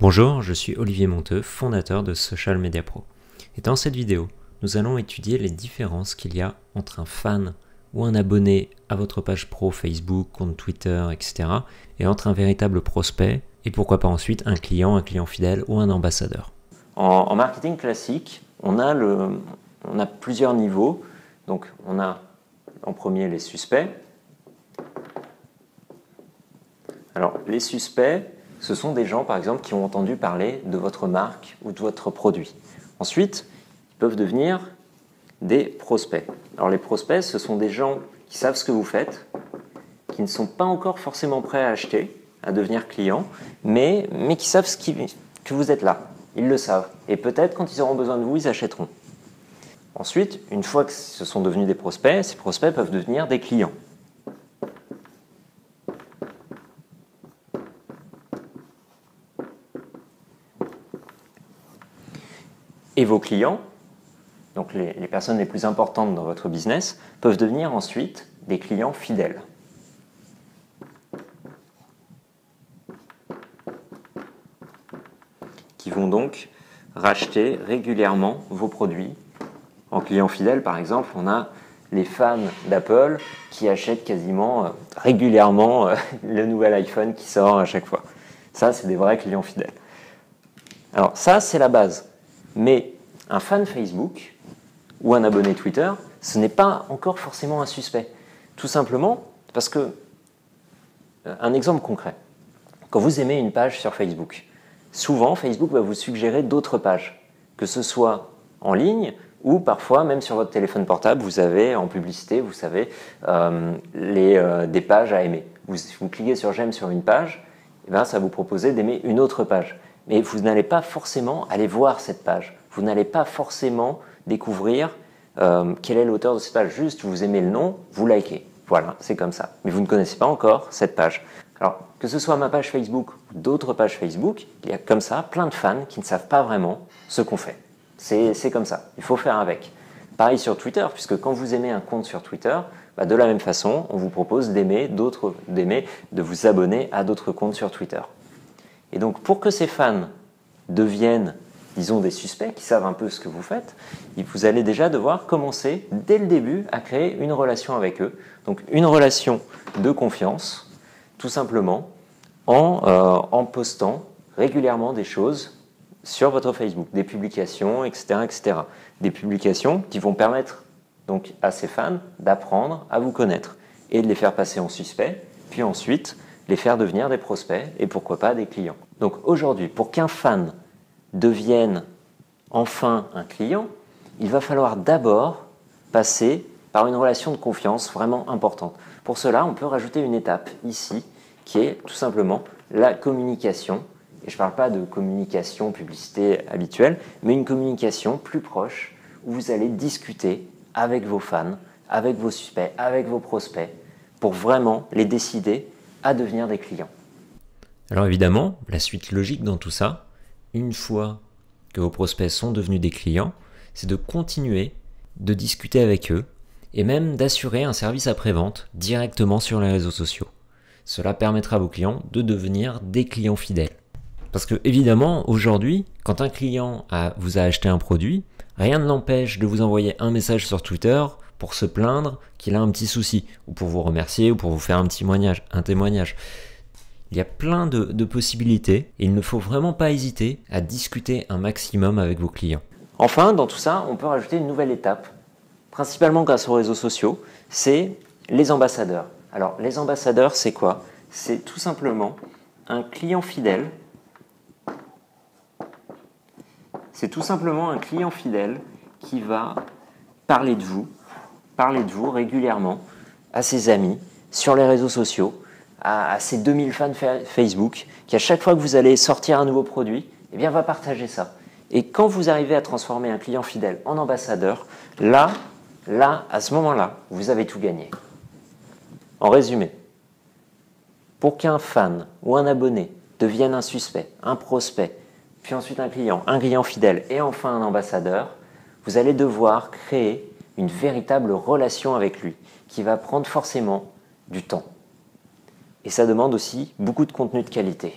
Bonjour, je suis Olivier Monteux, fondateur de Social Media Pro. Et dans cette vidéo, nous allons étudier les différences qu'il y a entre un fan ou un abonné à votre page pro Facebook, compte Twitter, etc. et entre un véritable prospect et pourquoi pas ensuite un client fidèle ou un ambassadeur. En marketing classique, on a plusieurs niveaux. Donc on a en premier les suspects. Alors les suspects, ce sont des gens par exemple qui ont entendu parler de votre marque ou de votre produit. Ensuite, ils peuvent devenir des prospects. Alors les prospects, ce sont des gens qui savent ce que vous faites, qui ne sont pas encore forcément prêts à acheter, à devenir clients, mais qui savent que vous êtes là. Ils le savent. Et peut-être quand ils auront besoin de vous, ils achèteront. Ensuite, une fois que ce sont devenus des prospects, ces prospects peuvent devenir des clients. Et vos clients, donc les personnes les plus importantes dans votre business, peuvent devenir ensuite des clients fidèles. Qui vont donc racheter régulièrement vos produits. En client fidèle, par exemple, on a les fans d'Apple qui achètent quasiment régulièrement le nouvel iPhone qui sort à chaque fois. Ça, c'est des vrais clients fidèles. Alors ça, c'est la base. Mais un fan Facebook ou un abonné Twitter, ce n'est pas encore forcément un suspect. Tout simplement parce que, un exemple concret, quand vous aimez une page sur Facebook, souvent Facebook va vous suggérer d'autres pages, que ce soit en ligne ou parfois même sur votre téléphone portable, vous avez en publicité, vous savez, des pages à aimer. Vous cliquez sur j'aime sur une page, et bien, ça va vous proposer d'aimer une autre page. Mais vous n'allez pas forcément aller voir cette page. Vous n'allez pas forcément découvrir quel est l'auteur de cette page. Juste, vous aimez le nom, vous likez. Voilà, c'est comme ça. Mais vous ne connaissez pas encore cette page. Alors, que ce soit ma page Facebook ou d'autres pages Facebook, il y a comme ça plein de fans qui ne savent pas vraiment ce qu'on fait. C'est comme ça. Il faut faire avec. Pareil sur Twitter, puisque quand vous aimez un compte sur Twitter, de la même façon, on vous propose de vous abonner à d'autres comptes sur Twitter. Et donc, pour que ces fans deviennent, disons, des suspects qui savent un peu ce que vous faites, vous allez déjà devoir commencer, dès le début, à créer une relation avec eux. Donc, une relation de confiance, tout simplement, en postant régulièrement des choses sur votre Facebook, des publications, etc., etc. Des publications qui vont permettre donc, à ces fans d'apprendre à vous connaître et de les faire passer en suspects, puis ensuite les faire devenir des prospects et pourquoi pas des clients. Donc aujourd'hui, pour qu'un fan devienne enfin un client, il va falloir d'abord passer par une relation de confiance vraiment importante. Pour cela, on peut rajouter une étape ici qui est tout simplement la communication. Et je ne parle pas de communication publicité habituelle, mais une communication plus proche où vous allez discuter avec vos fans, avec vos suspects, avec vos prospects pour vraiment les décider à devenir des clients. Alors évidemment, la suite logique dans tout ça, une fois que vos prospects sont devenus des clients, c'est de continuer de discuter avec eux et même d'assurer un service après-vente directement sur les réseaux sociaux. Cela permettra à vos clients de devenir des clients fidèles. Parce que évidemment, aujourd'hui, quand un client vous a acheté un produit, rien ne l'empêche de vous envoyer un message sur Twitter pour se plaindre qu'il a un petit souci, ou pour vous remercier, ou pour vous faire un témoignage. Il y a plein de possibilités, et il ne faut vraiment pas hésiter à discuter un maximum avec vos clients. Enfin, dans tout ça, on peut rajouter une nouvelle étape, principalement grâce aux réseaux sociaux, c'est les ambassadeurs. Alors, les ambassadeurs, c'est quoi? C'est tout simplement un client fidèle. C'est tout simplement un client fidèle qui va parler de vous régulièrement à ses amis, sur les réseaux sociaux, à ses 2000 fans Facebook, qui à chaque fois que vous allez sortir un nouveau produit, eh bien, va partager ça. Et quand vous arrivez à transformer un client fidèle en ambassadeur, là, à ce moment-là, vous avez tout gagné. En résumé, pour qu'un fan ou un abonné devienne un suspect, un prospect, puis ensuite un client fidèle et enfin un ambassadeur, vous allez devoir créer une véritable relation avec lui qui va prendre forcément du temps. Et ça demande aussi beaucoup de contenu de qualité.